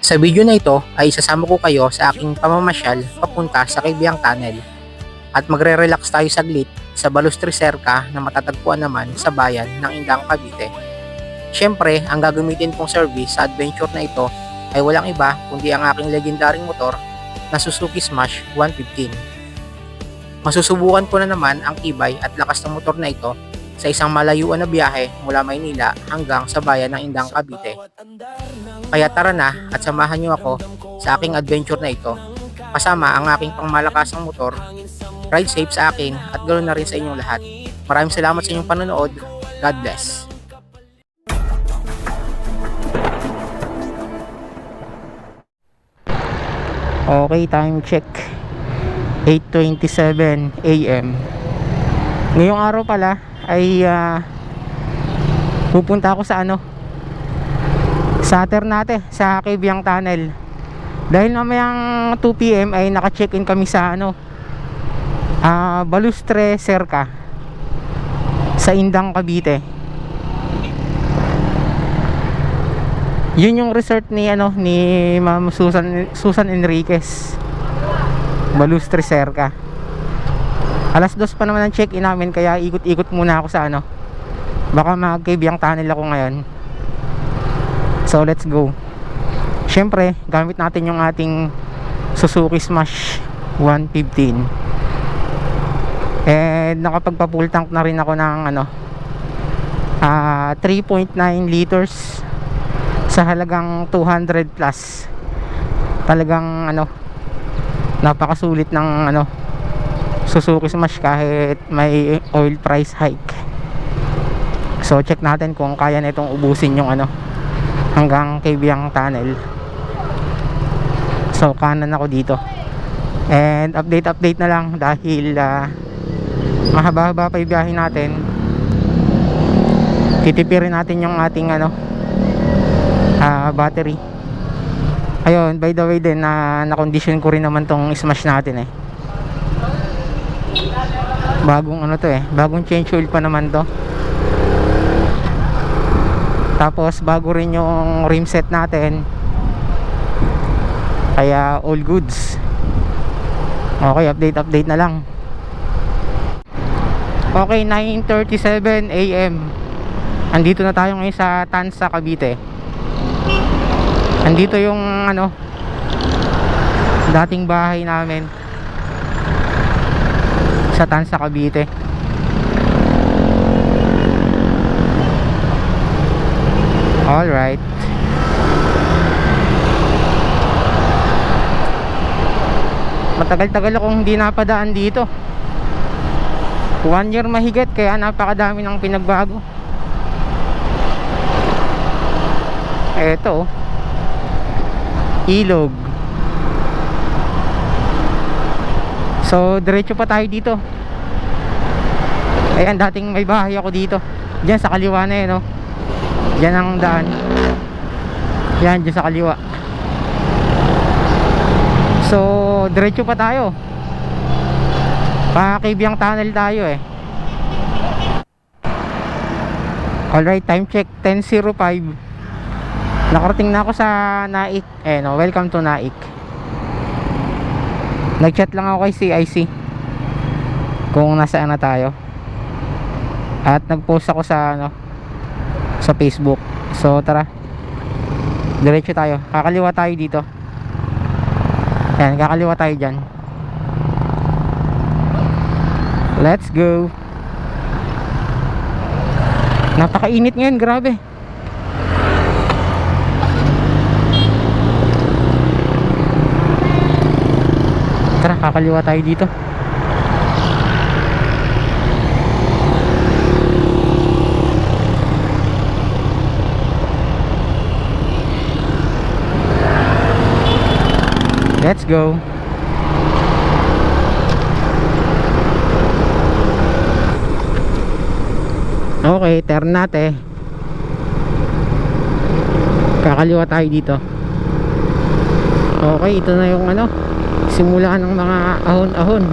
Sa video na ito ay isasama ko kayo sa aking pamamasyal papunta sa Cabiang Tunnel at magre-relax tayo saglit sa Balustre Cerca na matatagpuan naman sa bayan ng Indang, Cavite. Siyempre, ang gagamitin kong service sa adventure na ito ay walang iba kundi ang aking legendaring motor na Suzuki Smash 115. Masusubukan ko na naman ang tibay at lakas ng motor na ito sa isang malayuan na biyahe mula Maynila hanggang sa bayan ng Indang, Cavite. Kaya tara na at samahan niyo ako sa aking adventure na ito kasama ang aking pangmalakasang motor. Ride safe sa akin at ganoon na rin sa inyong lahat. Maraming salamat sa inyong panonood. God bless. Okay, time check. 8:27 AM. Ngayong araw pala ay pupunta ako sa sa Ternate, sa Cabiang Tunnel. Dahil mamayang 2 PM ay naka-check-in kami sa Balustre Cerca sa Indang, Cavite. Yun yung resort ni ni Ma'am Susan Enriquez. Balustre Cerca. Alas 2 pa naman ang check-in namin, kaya ikot-ikot muna ako sa baka mag-Cabiang Tunnel ako ngayon. So let's go. Syempre, gamit natin yung ating Suzuki Smash 115. And nakapagpa-full tank na rin ako ng 3.9 liters sa halagang 200 plus. Talagang napakasulit ng Suzuki Smash kahit may oil price hike. So check natin kung kaya na itong ubusin yung hanggang Cabiang Tunnel. So kanan ako dito. And update na lang dahil mahaba-haba pa yung biyahe natin. Titipirin natin yung ating battery. Ayun, by the way din na-condition ko rin naman tong Smash natin bagong bagong change oil pa naman to. Tapos bago rin yung rim set natin, kaya all goods. Okay, update na lang. Okay, 9:37 AM. Andito na tayo ngayon sa Tansa, Cavite. Andito yung dating bahay namin sa Tansa, Cavite. Alright. Matagal-tagal akong hindi napadaan dito. 1 year mahigit, kaya napakadami ng pinagbago. Eto, ilog. So diretso pa tayo dito. Ayan, dating may bahay ako dito. Diyan sa kaliwa na Diyan ang daan. Yan, diyan sa kaliwa. So diretso pa tayo. Pa Cabiang Tunnel tayo Alright, time check 10:05. Nakarating na ako sa Naik. Welcome to Naik. Nag-chat lang ako kay CIC kung nasaan na tayo. At nag-post ako sa sa Facebook. So tara, diretso tayo. Kakaliwa tayo dito. Yan, kakaliwa tayo dyan. Let's go. Napakainit ngayon, grabe. Tara, kakaliwa tayo dito. Let's go. Okay, Ternate. Kakaliwa tayo dito. Okay, ito na yung simula ng mga ahon-ahon.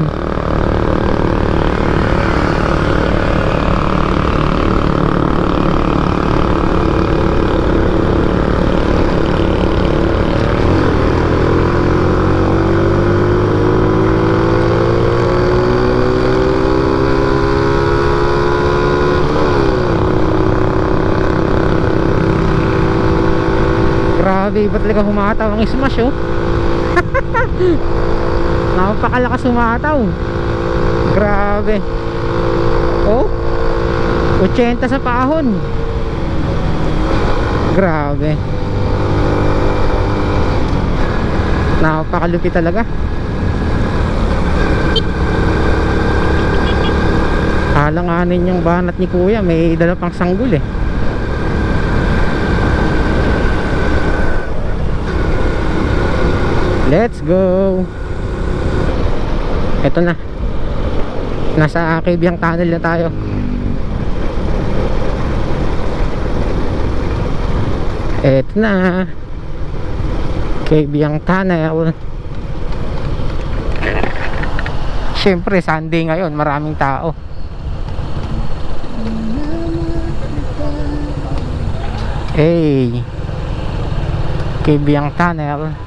Grabe, iba talaga humataw ang smash oh. Napakalakas humataw. Grabe. Oh, 80 sa paahon. Grabe. Napakalupit talaga. Alanganin yung banat ni kuya, may dala pang sanggol eh. Let's go. Ito na, nasa Kaibiyang Tunnel na tayo. Ito na, Kaibiyang Tunnel. Siyempre Sunday ngayon, maraming tao. Hey, Kaibiyang Tunnel.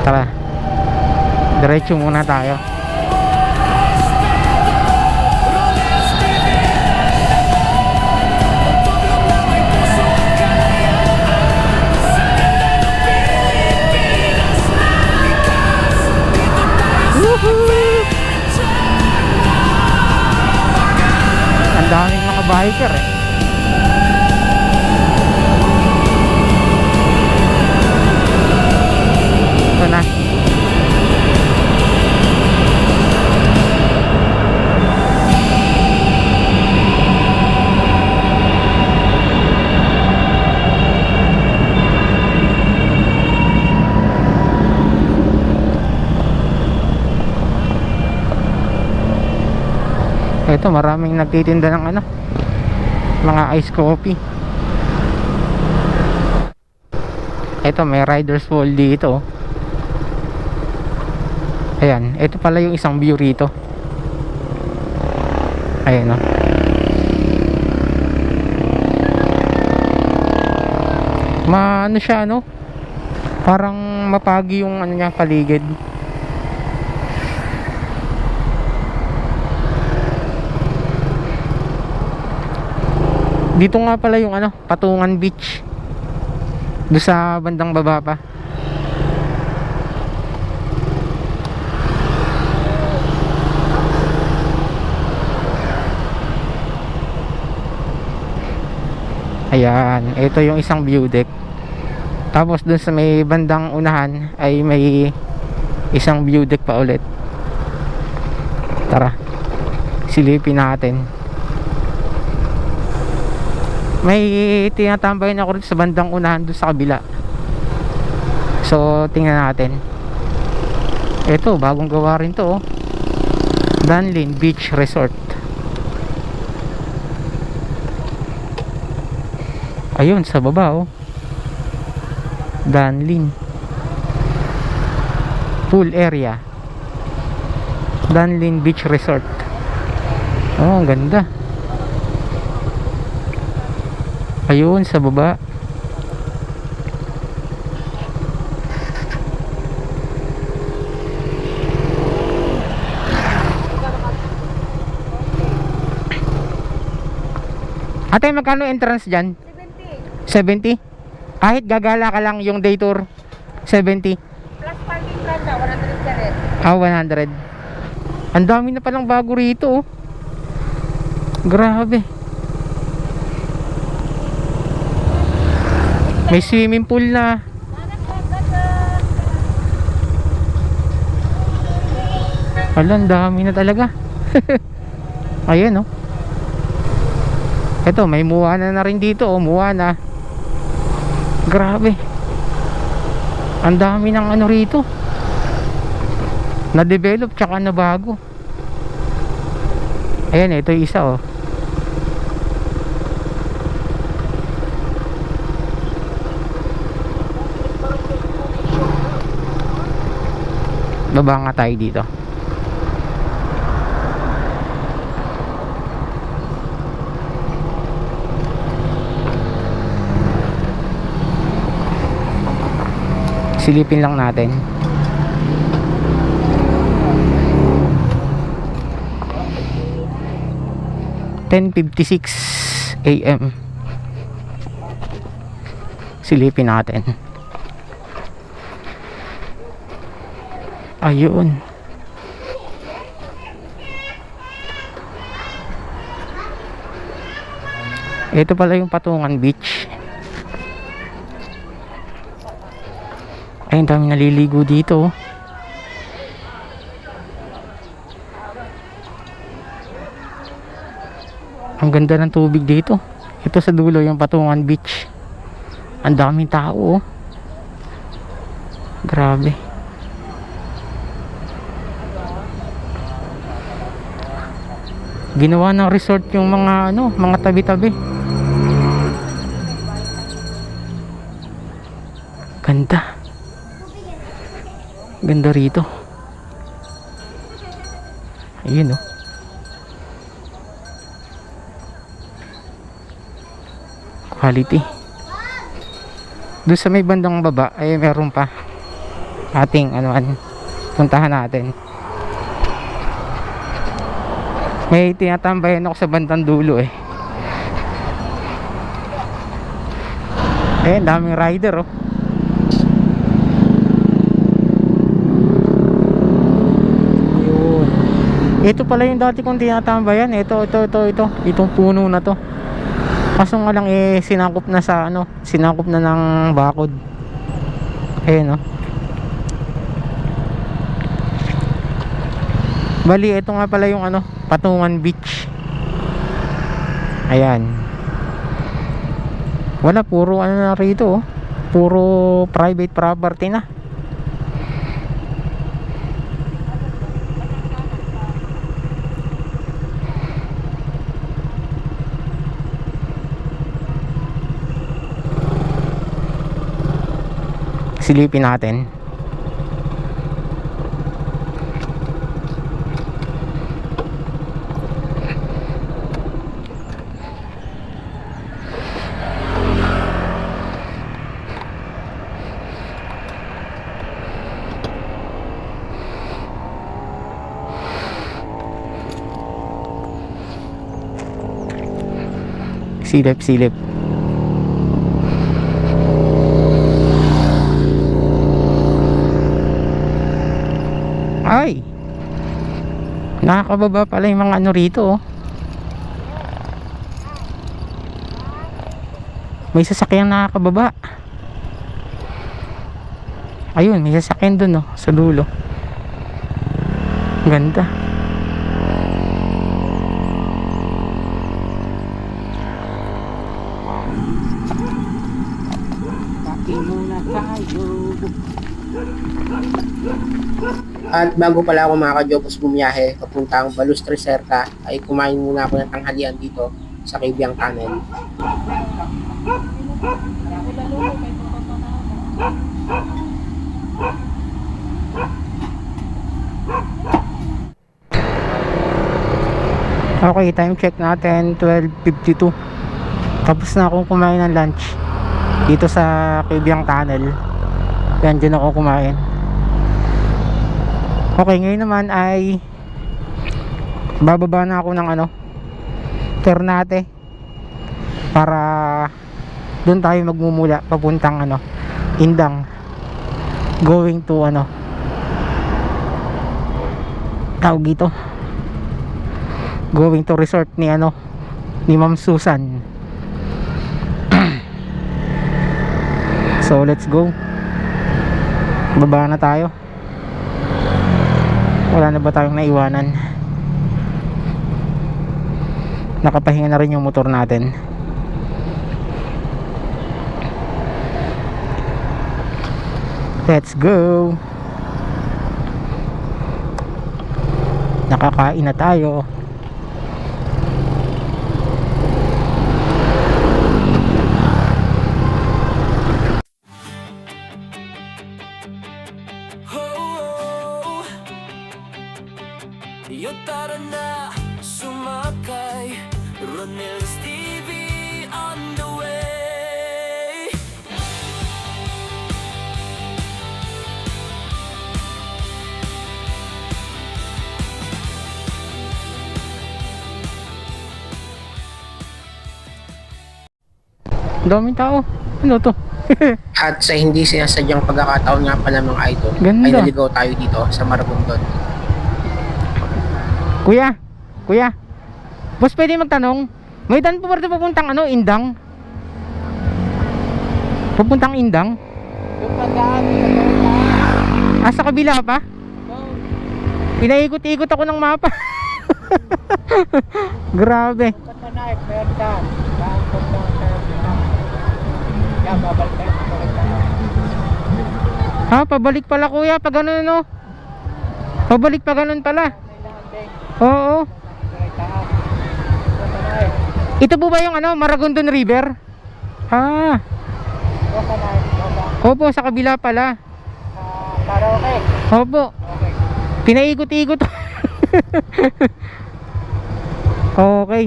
Tara, diretso muna tayo. Ang daming mga biker eh. Ito na. Ito, maraming nagtitinda ng ano, mga ice coffee. Ito, may riders pool dito. Ayan, ito pala yung isang view rito. Ayan o. Ano siya, ano, parang mapagi yung ano niya, paligid. Dito nga pala yung ano, Patungan Beach. Doon sa bandang baba pa. Ayan, ito yung isang view deck. Tapos doon sa may bandang unahan ay may isang view deck pa ulit. Tara, silipin natin. May tinatambayan ako rin sa bandang unahan doon sa kabila. So tingnan natin. Ito, bagong gawa rin to oh. Danlin Beach Resort. Ayun sa baba oh. Danlin pool area, Danlin Beach Resort. Oh, ang ganda. Ayun sa baba. Ate, magkano entrance dyan? 70. 70? Kahit gagala ka lang yung day tour, 70. Plus parking plaza, 100 ka rin. Ah, 100. Ang dami na palang bago rito oh. Grabe. May swimming pool na. Alam, dami na talaga. Ayan oh. Ito, may Moana na rin dito oh, Moana. Grabe. Ang dami ng ano rito. Na-develop tsaka na bago. Ayan, ito yung isa oh. Baba nga tayo dito. Silipin lang natin. 10:56 AM. Silipin natin. Ayun. Ito pala yung Patungan Beach. Ay, ang dami naliligo dito. Ang ganda ng tubig dito. Ito sa dulo yung Patungan Beach. Ang daming tao. Grabe. Ginawa ng resort yung mga mga tabi-tabi. Ganda. Ganda rito. Ayun, oh. Quality. Doon sa may bandang baba ay meron pa ating puntahan natin. May tinatambayan ako sa bandang dulo eh. Daming rider oh. Ayun. Ito pala yung dati kong tinatambayan. Itong puno na to. Kaso nga lang sinakop na sa sinakop na ng bakod. Ayun oh. Bali, ito nga pala yung Patungan Beach. Ayan. Wala, puro na rito oh. Puro private property na. Silipin natin. Silip. Ay, nakakababa pala yung mga rito oh. May sasakyan nakakababa. Ayun, may sasakyan dun oh, sa dulo. Ganda. At bago pala ako mga ka-jobos bumiyahe papuntang Balustre Cerca, ay kumain muna ako ng tanghalian dito sa Kibyang Tunnel. Okay, time check natin 12:52. Tapos na akong kumain ng lunch dito sa Kibyang Tunnel. Yan, dyan ako kumain. Okay, ngayon naman ay bababa na ako ng Ternate para doon tayo magmumula papuntang Indang, going to tawag dito, going to resort ni ni Ma'am Susan. So let's go. Baba na tayo. Wala na ba tayong naiwanan? Nakapahinga na rin yung motor natin. Let's go. Nakakain na tayo. Tara na, sumakay, Ronels TV on the way. Ang daming tao. Ano to? At sa hindi sinasadyang pagkakataon nga pala mga idol, Ganda. ay naligaw tayo dito sa Maragondon. Kuya, kuya. Boss, pwede magtanong? May daan po ba ito papuntang ano, Indang? Papuntang Indang? Yung pagkaan, Sa kabila pa? Pinaikot-ikot ako ng mapa. Grabe. Katanay, meron daan. Daan po sa yan, babalik tayo. Ha, pabalik pala kuya, pag ganun no? Pabalik pa ganun pala. Oo. Ito po ba yung ano, Maragondon River? Ha. Opo, sa kabila pala. Karaoke. Opo. Okay. Pinaikot-ikot. Okay.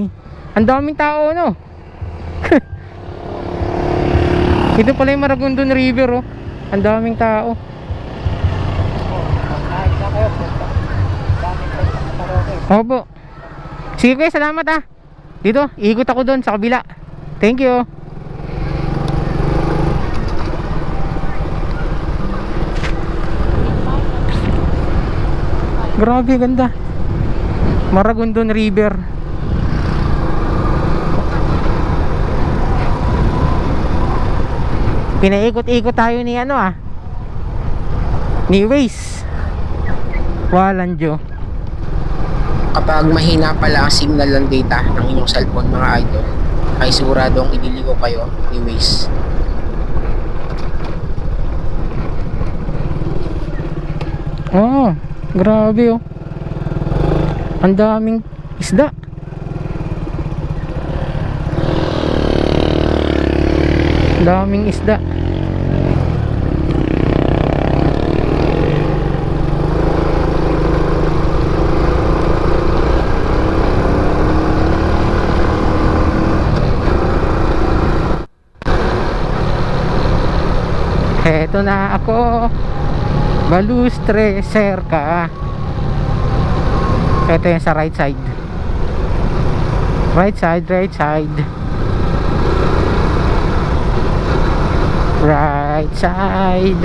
Ang daming tao no. Ito pala yung Maragondon River oh. Ang daming tao. Kahit na kayo, daming kayo sa karaoke. Opo. Sige kuya, salamat ah. Dito, ikot ako doon sa kabila. Thank you. Grabe, ganda. Maragondon River. Pinaikot-ikot tayo ni ano ah, ni Waze. Walanjo. Kapag mahina pala ang signal ng data ng inyong cellphone mga idol, ay siguradong ililigaw kayo ni Waze. Oh, grabe oh. Ang daming isda. Daming isda. Heto na ako, Balustre Cerca. Ito yung sa right side. Right side, right side. Right side.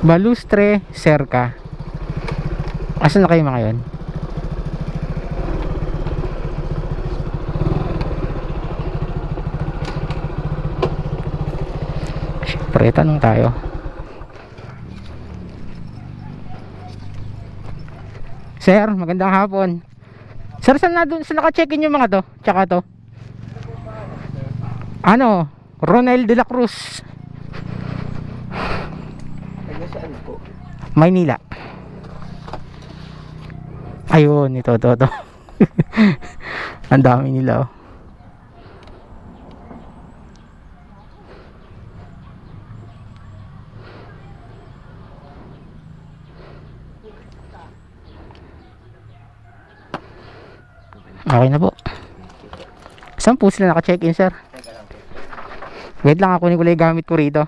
Balustre Cerca. Asan na kayo mga yun? Siyempre, tanong tayo. Sir, magandang hapon. Sir, saan naka-check-in yung mga to? Tsaka to? Ano? Ronel de la Cruz, Maynila. Ayun, ito. Ang dami nila oh. Okay na po. Saan po sila naka-check-in, sir? Wait lang, ako ni kulay gamit ko rito.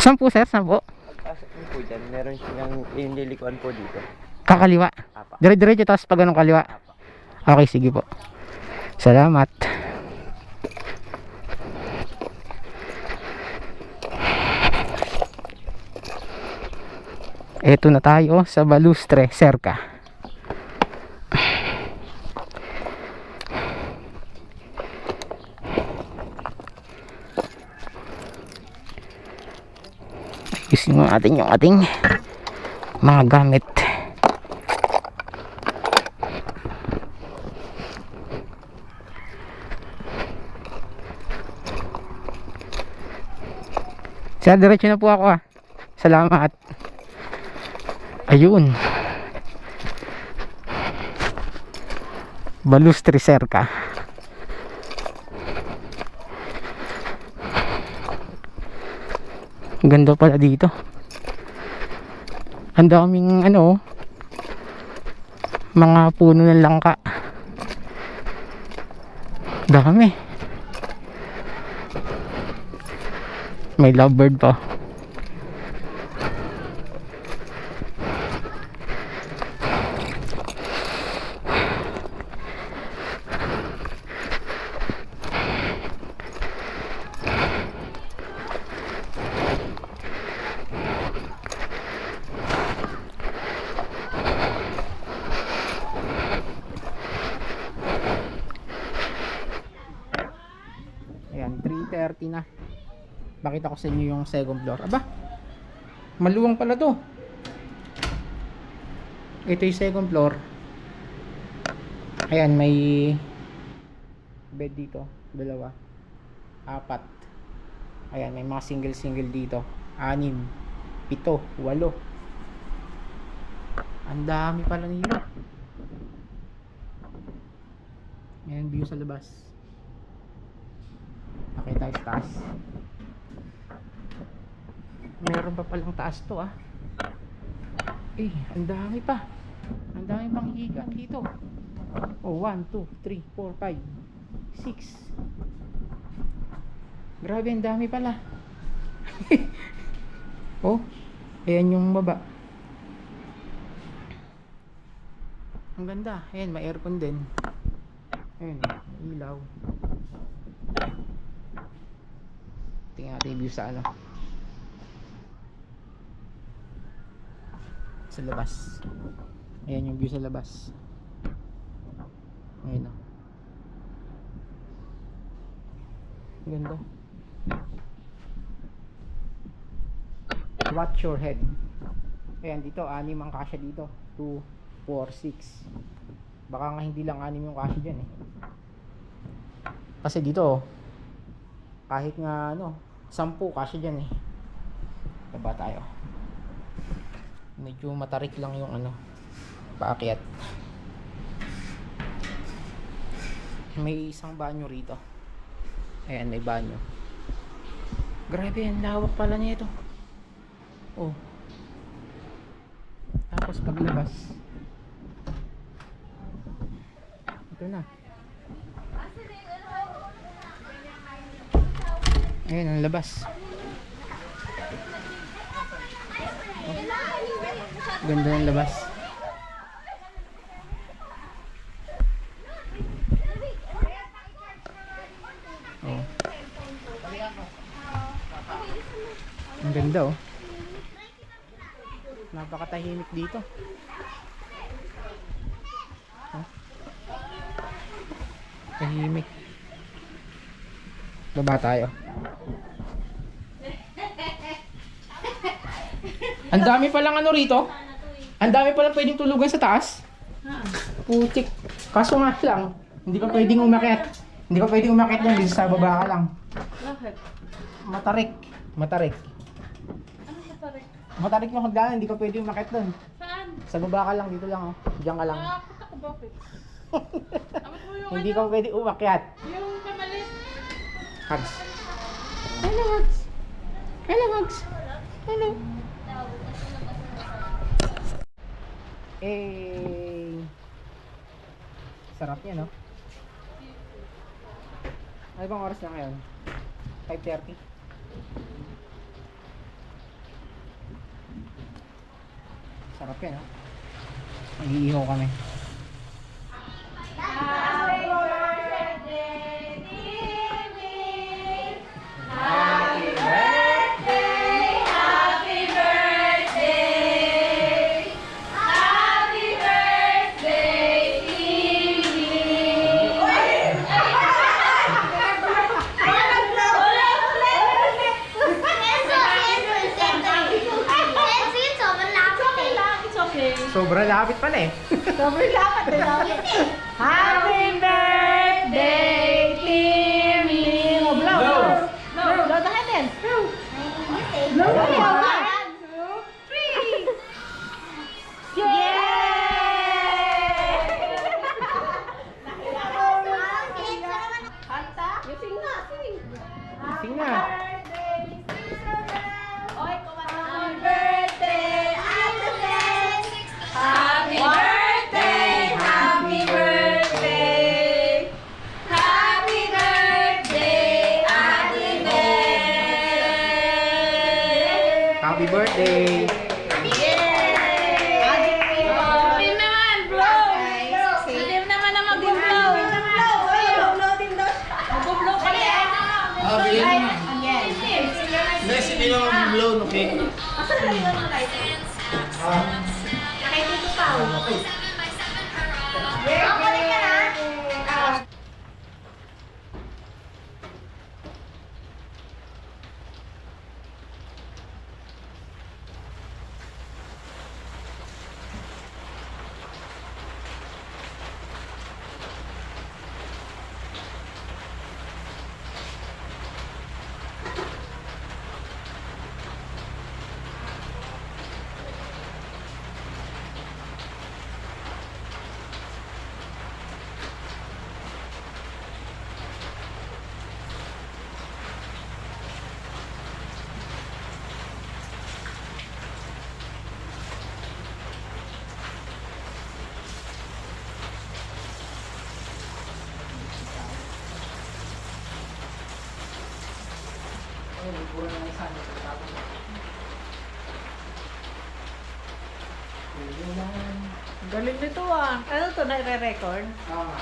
Saan po, sir? Saan po? Pagpasok niyo po dyan, meron siyang inililikuan po dito. Kakaliwa. Apa. Dire-diretso tapos pag ganun kaliwa. Okay, sige po. Salamat. Eto na tayo sa Balustre Cerca. Ayusin mo natin yung ating mga gamit. Sir, diretso na po ako ah. Salamat. Ayun. Balustri Cerca. Ang ganda pala dito. Ang daming ano, mga puno ng langka. Dami. May lovebird pa. Ayan, 3:30 na. Pakita ko sa inyo yung second floor. Aba, maluwang pala to. Ito yung second floor. Ayan, may bed dito. 2, 4. Ayan, may mga single dito. 6, 7, 8. Ang dami pala nila. Ayan, view sa labas. Okay, tayo sa taas. Meron pa palang taas to ah. Eh, ang dami pa. Ang dami pang higaan dito. Oh, 1, 2, 3, 4, 5, 6. Grabe, ang dami pala. Oh, ayan yung baba. Ang ganda. Ayan, may aircon din. Ayan, ilaw. Tingnan natin yung view sa ano, sa labas. Ayan yung view sa labas. Ayan o. Ganda. Watch your head. Ayan dito, 6 ang kasya dito. 2, 4, 6. Baka nga hindi lang 6 yung kasya dyan eh. Kasi dito kahit nga ano, 10 kasya dyan eh. Baba tayo. Medyo matarik lang yung ano, paakyat. May isang banyo rito. Ayan, may banyo. Grabe, ang lawak pala nito. Oh. Tapos paglabas, ito na. Ayan ang labas. Oh. Ganda ng labas. Oh. Ang ganda oh. Napakatahimik dito. Oh. Tahimik. Baba tayo. Ang dami palang ano rito. Ang dami palang pwedeng tulugan sa taas. Putik. Kaso nga lang, hindi ka pwedeng umakyat. Hindi ka pwedeng umakyat lang dito sa baba ka lang. Bakit? Matarik. Matarik. Ano matarik? Matarik yung hagdanan, hindi ka pwedeng umakyat doon. Saan? Sa baba ka lang, dito lang oh. Diyan ka lang. Nakakot ako bakit? Abot mo yung Hindi ka pwedeng umakyat. yung kamalit. Hugs. Hello, Hugs. Hello, Hugs. Hello. Eh, sarap yan, no? Ano bang oras na ngayon? 5:30? Sarap yan, no? Nag-iihaw kami. Sobrang lapit pala eh. Sobrang dapat din namin. Happy birthday, Timmy! Blow! Blow! Blow! Blow the candle! Blow! Blow! Blow! 1, 2, 3! Yay! birthday! Team naman, blow! Team naman na mag-blow. Mag-blow kayo. Next, hindi naman mag-blow, no cake. Galing nito ah. Ano to, nare-record? Tama.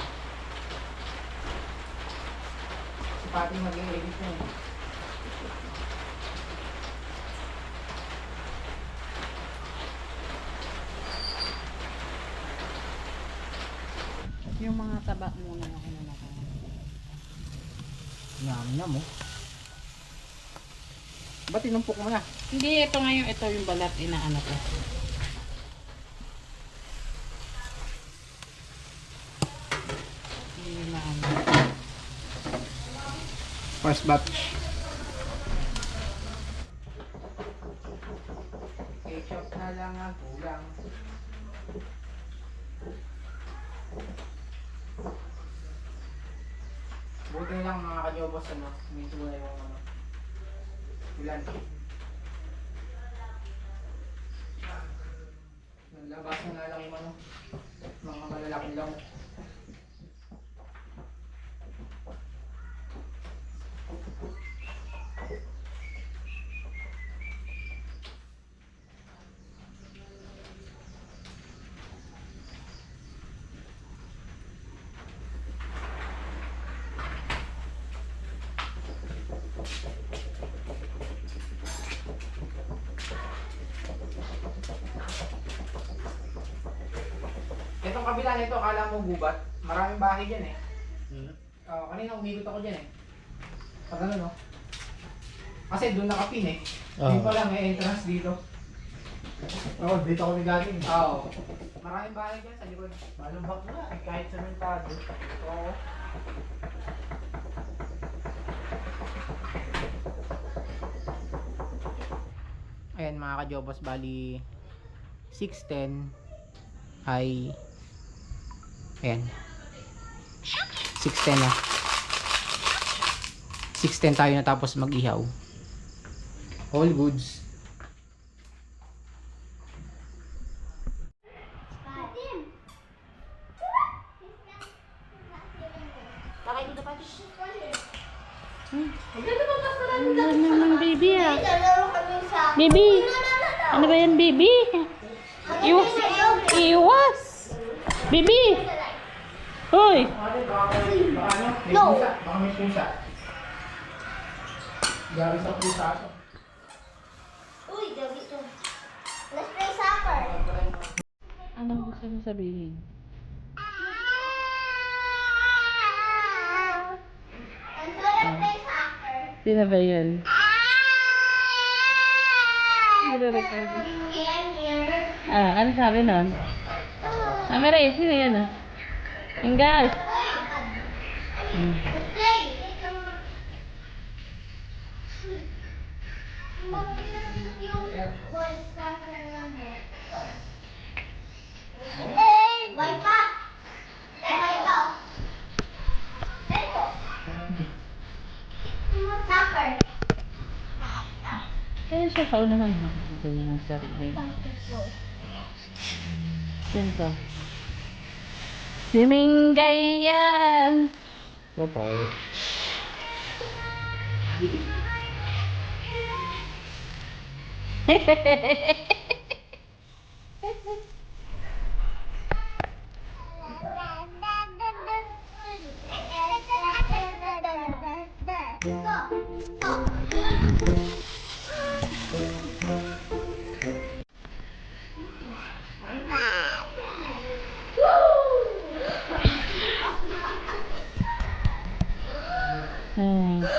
Si Pati mag-i-edit na eh. Yung mga taba muna ako na nakain. Yummy na mo. Ba't inumpok mo na? Hindi, ito ngayon, ito yung balat inaano ko. Hindi na ano. First batch. Ketchup na lang ang kulang. Buti na lang mga kanyobos ano, medyo na yung ano. Ilan? Naglabas na nga lang yung ano, mga malalaking lamok. Itong kabila nito, akala mo gubat. Maraming bahay dyan eh. Kanina umikot ako dyan eh. Pag ano no? Kasi doon nakapin eh. Hindi pa lang may entrance dito. Oo, dito ako galing. Oo. Maraming bahay dyan sa likod. Malumbak na, kahit sementado. Oo. Ayan mga kajobos, bali 610 ay ayan 610 na 610 tayo natapos mag-ihaw. All goods. Ano naman, baby ah? Baby! Ano ba yan, baby? Iwas! Iwas! Baby! Hoy! Baka ano? May pusa. Baka may pusa. Gari sa pusa ito. Uy, gabi to. Let's play soccer. Anong gusto mo sabihin? Let's play soccer. Sino ba yun? Nire-record. I'm here. Ah, ano sabi nun? Ah, Maray, sino yan ah? Yung guys. Let's play. Why pa? Soccer. Kaya siya kaunahan mo. Ito yung sarili. Yan to. Swimming ganyan!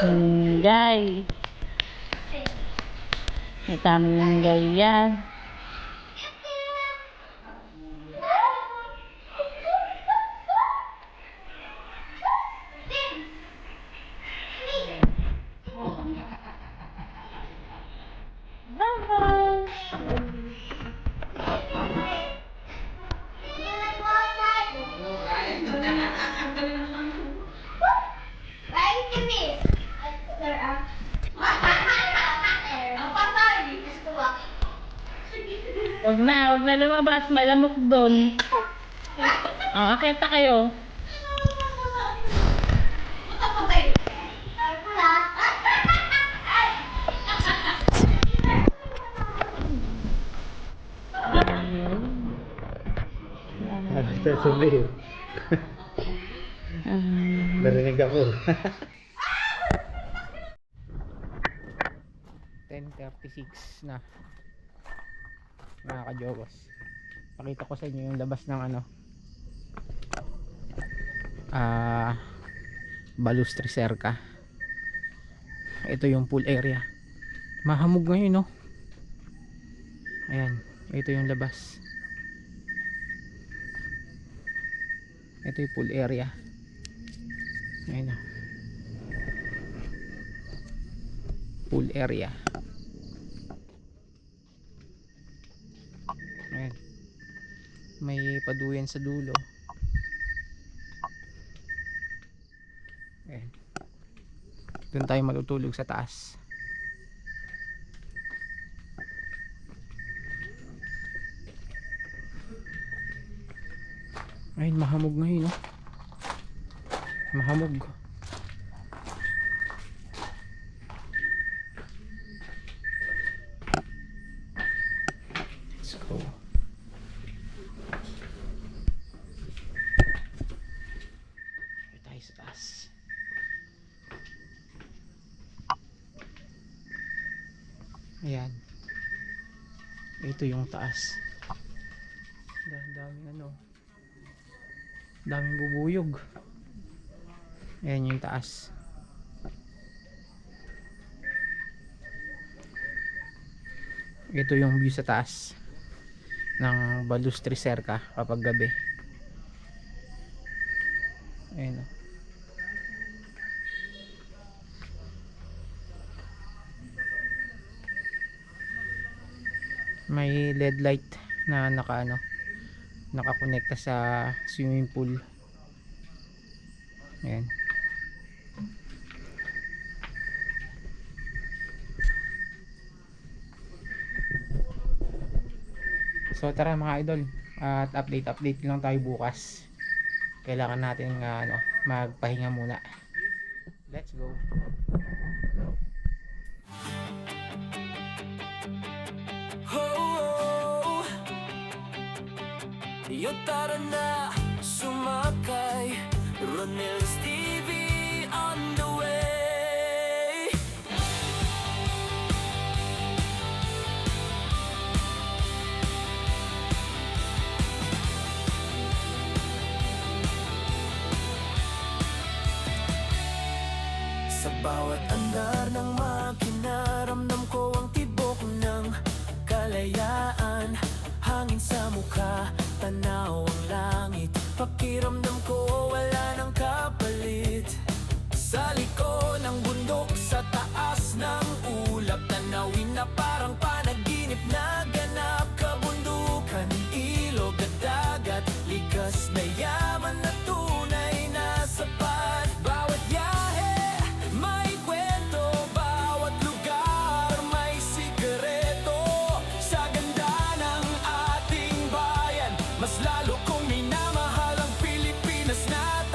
Hinggay. May tamang hinggay yan. Huwag na lumabas, malamok doon. Akita kayo. Sorry. Narinig ako. 10:36 na mga kajogos. Pakita ko sa inyo yung labas ng ano Balustri Cerca. Ito yung pool area. Mahamog ngayon, no? Ayan, ito yung labas. Ito yung pool area. Ayan, no? Pool area. Ayan. May paduyan sa dulo. Ayan. Doon tayo matutulog sa taas. Ayun, mahamog ngayon, no? Mahamog. Let's go. Dito tayo sa taas. Ayan. Ito yung taas. Daming ano. Daming bubuyog. Ayan yung taas. Ito yung view sa taas ng Balustri Cerca kapag gabi. Ayan, oh. May LED light na nakakonekta sa swimming pool. Ayan. So tara mga idol, at update lang tayo bukas. Kailangan natin magpahinga muna. Let's go. Oh, yung tara na sumakay, Ronels TV on the way. Sa bawat andar ng makina, ramdam ko ang tibok ng kalayaan. Hangin sa mukha, tanaw ang langit. Pakiramdam ko wala nang kapalit. Sa liko ng bundok, sa taas ng ulap, tanawin na parang panaginip na ganap. Kabundukan, ilog at dagat, likas na yaman na tunay na sapat. Bawat yahe may kwento, bawat lugar may sikreto. Sa ganda ng ating bayan, mas lalo kong minamahal ang Pilipinas natin.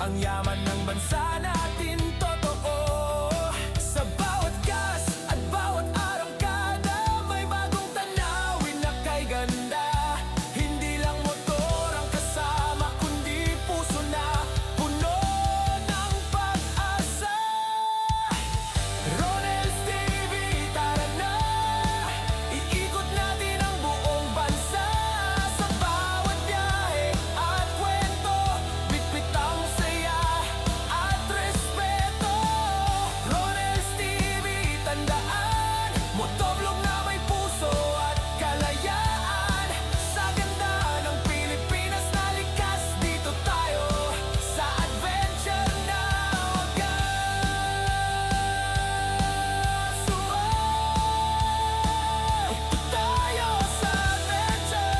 Ang yaman ng bansa natin totoo. Sa bawat gas at bawat arangkada, may bagong tanawin na kay ganda. Hindi lang motor ang kasama, kundi puso na puno ng pag-asa. Ronels TV, tara na, iikot natin ang buong bansa. Sa bawat biyahe at kwento, bitbit ang saya at respeto. Ronels TV, tandaan, motovlog na may puso at kalayaan. Sa ganda ng Pilipinas na likas, dito tayo sa adventure na wagas. Dito tayo sa adventure.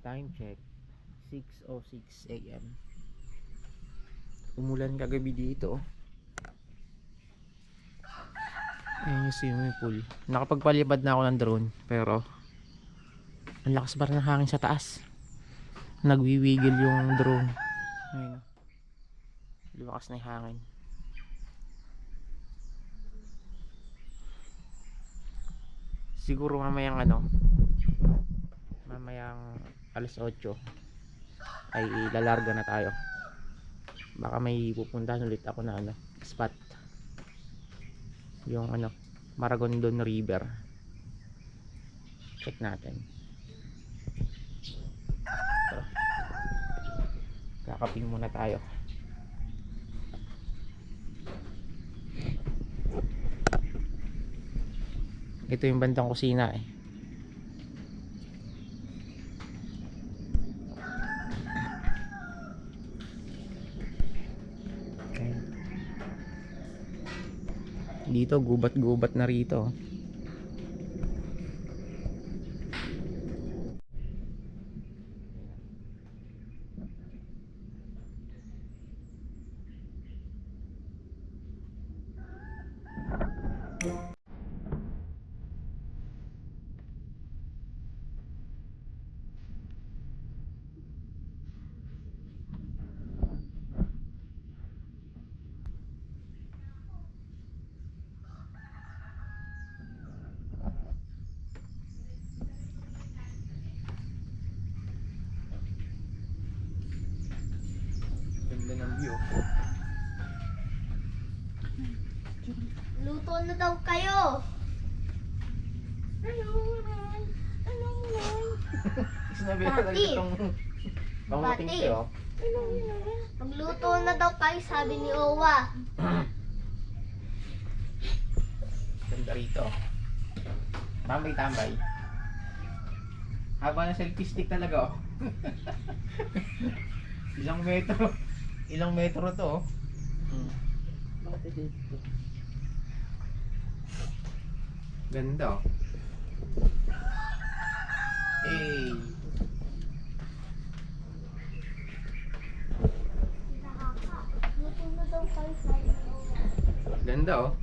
Time check, 6:06 AM. Umulan kagabi dito. Ayan yung swimming pool. Nakapagpalipad na ako ng drone, pero ang lakas ba rin ng hangin sa taas. Nagwiwigil yung drone. Ayun, lumakas na yung hangin. Siguro mamayang mamayang alas 8 ay lalarga na tayo. Baka may pupuntahan ulit ako na spot, yung Maragondon River. Check natin. Ito. Kakapin muna tayo. Ito yung bandang kusina eh. Dito gubat-gubat na rito. Ganda ng view. Luto na daw kayo. Sinabi ko talaga itong panguting Bati. siyo. Magluto na daw kayo, sabi ni Owa. Ganda rito. Tambay-tambay. Haba ng selfie stick talaga oh. Ilang metro to oh. Ganda oh. Hey. Luto na daw kayo, sabi ni Owa. Ganda oh.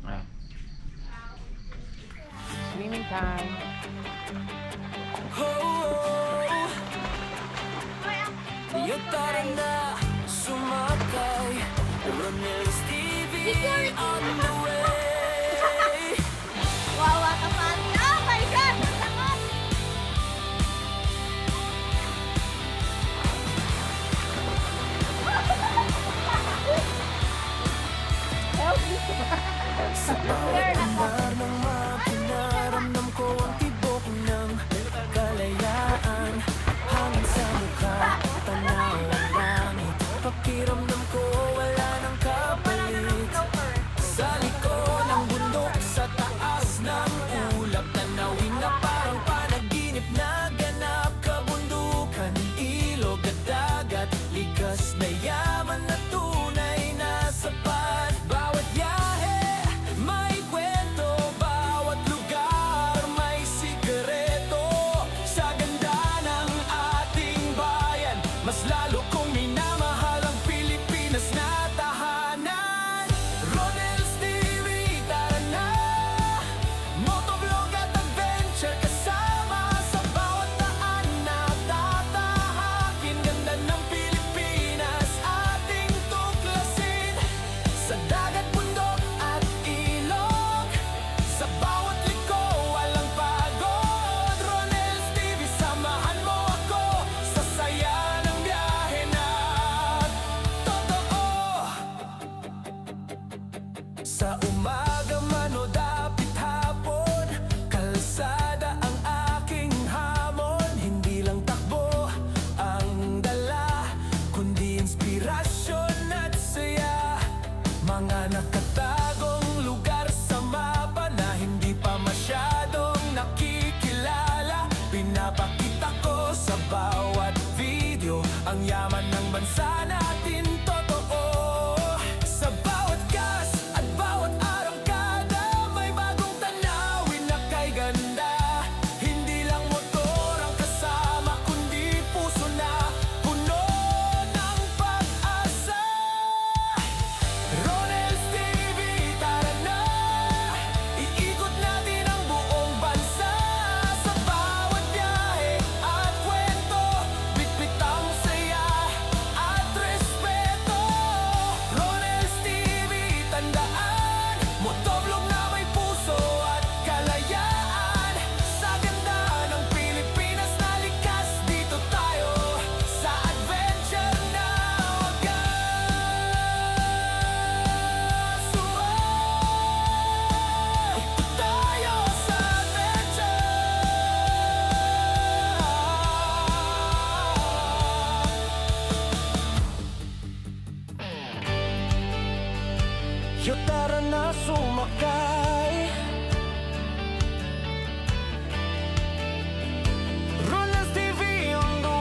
Ah. Swimming time. Di tara na, sumakay. Ronels TV on the way. Wawa ka pa. Oh my God! Ang sakit! Sa bawat andar ng mapinaramdam ko ang tibok ng kalayaan. Hangin sa mukha, tanaw ang langit. Pakiramdam ko wala nang kapalit. Sa likod ng bundok, sa taas ng ulap, tanawin na parang panaginip na ganap. Kabundukan, ilog at dagat, likas na yaman na tunay na sapat. Bawat yahe, may kwento. Bawat lugar, may sikreto. Sa ganda ng ating bayan, mas lalo kong minamahal ang Pilipinas Yo, tara na sumakay. Roland's TV on the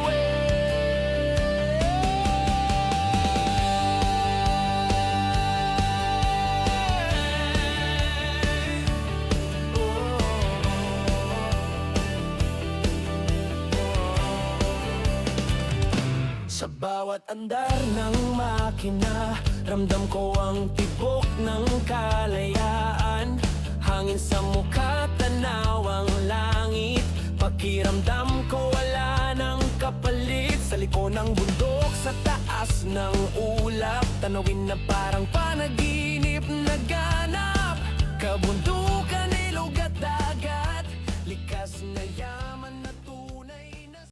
Sa bawat andar ng makina, ramdam ko ang tibok ng kalayaan. Hangin sa mukha, tanaw ang langit. Pakiramdam ko wala ng kapalit. Sa liko ng bundok, sa taas ng ulap, tanawin na parang panaginip na ganap. Kabundukan, ilog at dagat, likas na yaman na tunay na.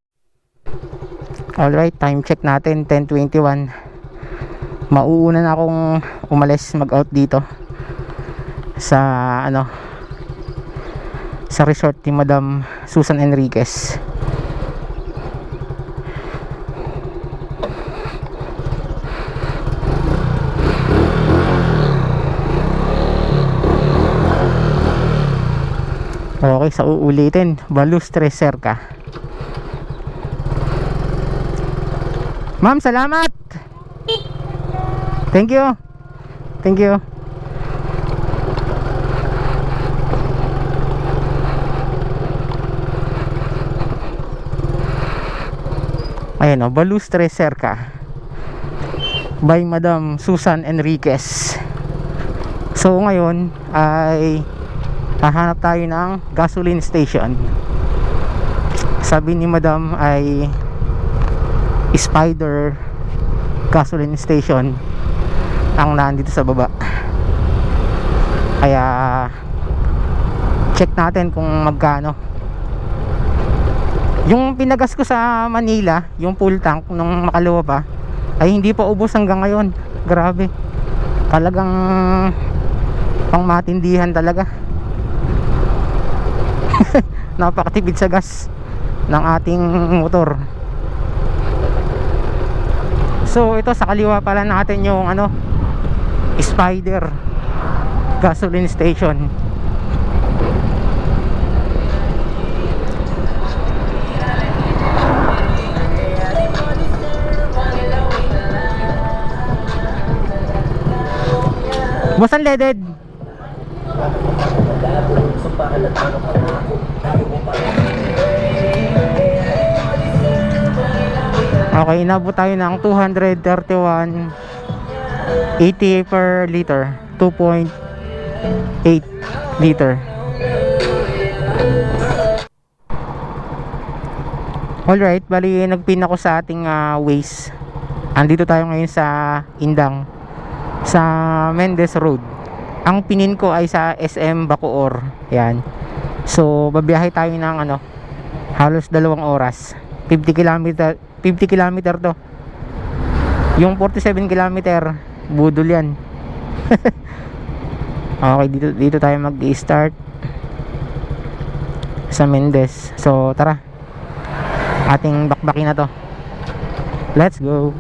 Alright, time check natin 10:21. Mauuna na akong umalis, mag-out dito sa sa resort ni Madam Susan Enriquez. Okay, sa uulitin, Balustre Cerca. Ma'am, salamat. Thank you. Thank you. Ayan o, Balustre Cerca by Madam Susan Enriquez. So ngayon ay hahanap tayo ng gasoline station. Sabi ni Madam ay Spider gasoline station ang nandito sa baba. Kaya check natin kung magkano. Yung pinagas ko sa Manila, yung full tank nung makalawa pa, ay hindi pa ubos hanggang ngayon. Grabe, talagang pangmatindihan talaga. Napakatipid sa gas ng ating motor. So ito sa kaliwa pala natin yung Spider gasoline station. Boss unleaded. Okay, inabot tayo ng 231.80 per liter, 2.8 liter. Alright, bali nagpin ako sa ating Waze. Andito tayo ngayon sa Indang, sa Mendez Road. Ang pinin ko ay sa SM Bacoor. Yan. So babiyahe tayo ng halos 2 oras. 50 kilometer to. Yung 47 kilometer budol yan. Okay, dito tayo mag-i-start sa Mendez. So tara, ating bakbakin na to. Let's go.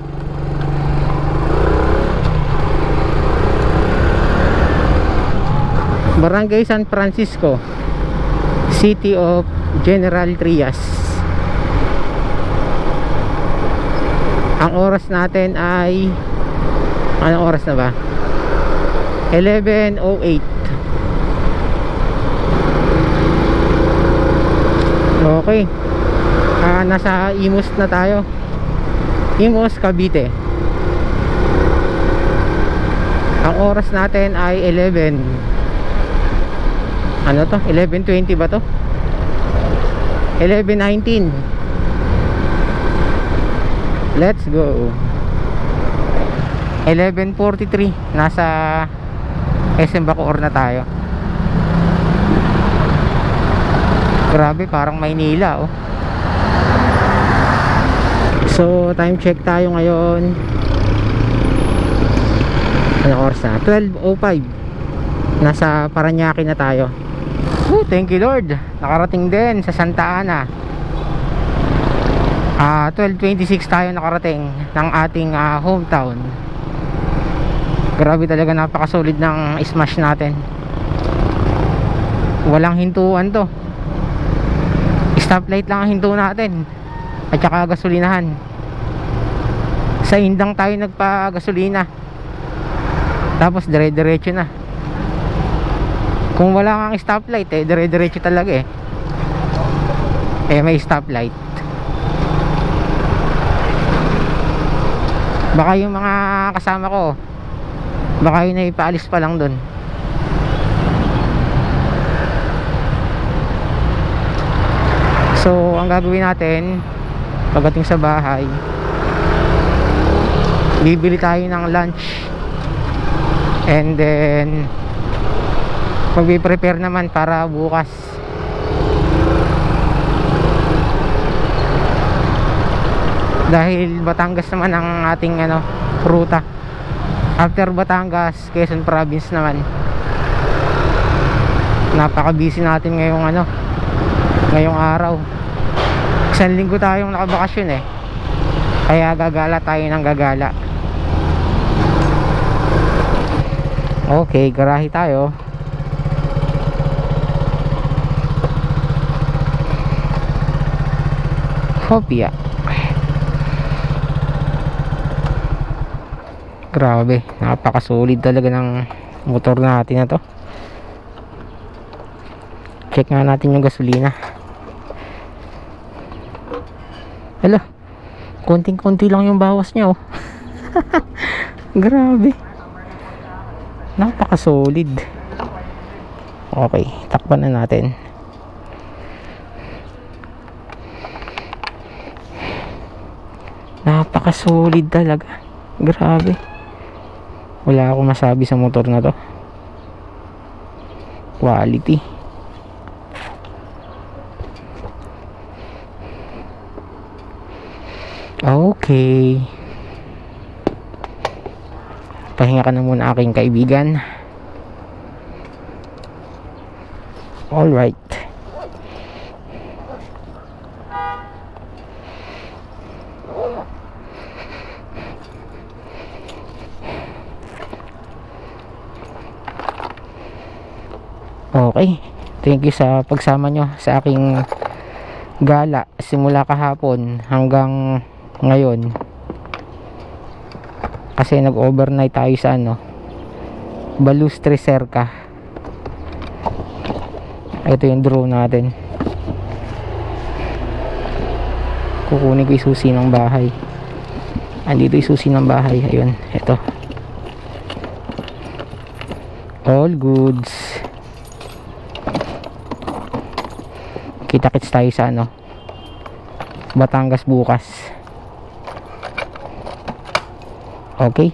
Barangay San Francisco, City of General Trias. Ang oras natin ay anong oras na ba? 11:08. Okay. Nasa Imus na tayo. Imus, Cavite. Ang oras natin ay 11:20 ba to? 11:19. Let's go. 11:43. Nasa SM Bacoor na tayo. Grabe, parang Maynila oh. So time check tayo ngayon. Anong oras na? 12:05. Nasa Parañaque na tayo. Thank you Lord, nakarating din sa Santa Ana. 12:26 tayo nakarating ng ating hometown. Grabe talaga, napakasolid ng smash natin. Walang hintuan to. Stoplight lang ang hinto natin. At saka gasolinahan. Sa Indang tayo nagpa-gasolina. Tapos dire-diretso na. Kung wala kang stoplight dire-diretso talaga may stoplight. Baka yung mga kasama ko, baka yun ay paalis pa lang dun. So ang gagawin natin pagdating sa bahay, bibili tayo ng lunch, and then magpiprepare naman para bukas. Dahil Batangas naman ang ating ruta. After Batangas, Quezon Province naman. Napaka-busy natin ngayong araw. Isang linggo tayong nakabakasyon kaya gagala tayo ng gagala. Okay, garahe tayo. Kopya. Grabe, napakasolid talaga ng motor natin na to. Check nga natin yung gasolina. Hala, konting-konti lang yung bawas niya Grabe, napakasolid. Okay, takpan na natin. Napakasolid talaga. Grabe, wala akong masabi sa motor na to. Quality. Okay, pahinga ka na muna aking kaibigan. Alright. Okay, thank you sa pagsama nyo sa aking gala simula kahapon hanggang ngayon, kasi nag-overnight tayo sa Balustri Cerca. Ito yung drone natin. Kukunin ko yung susi ng bahay. Andito yung susi ng bahay. Ayun, ito. All goods. Kita-kits tayo sa Batangas bukas. Okay.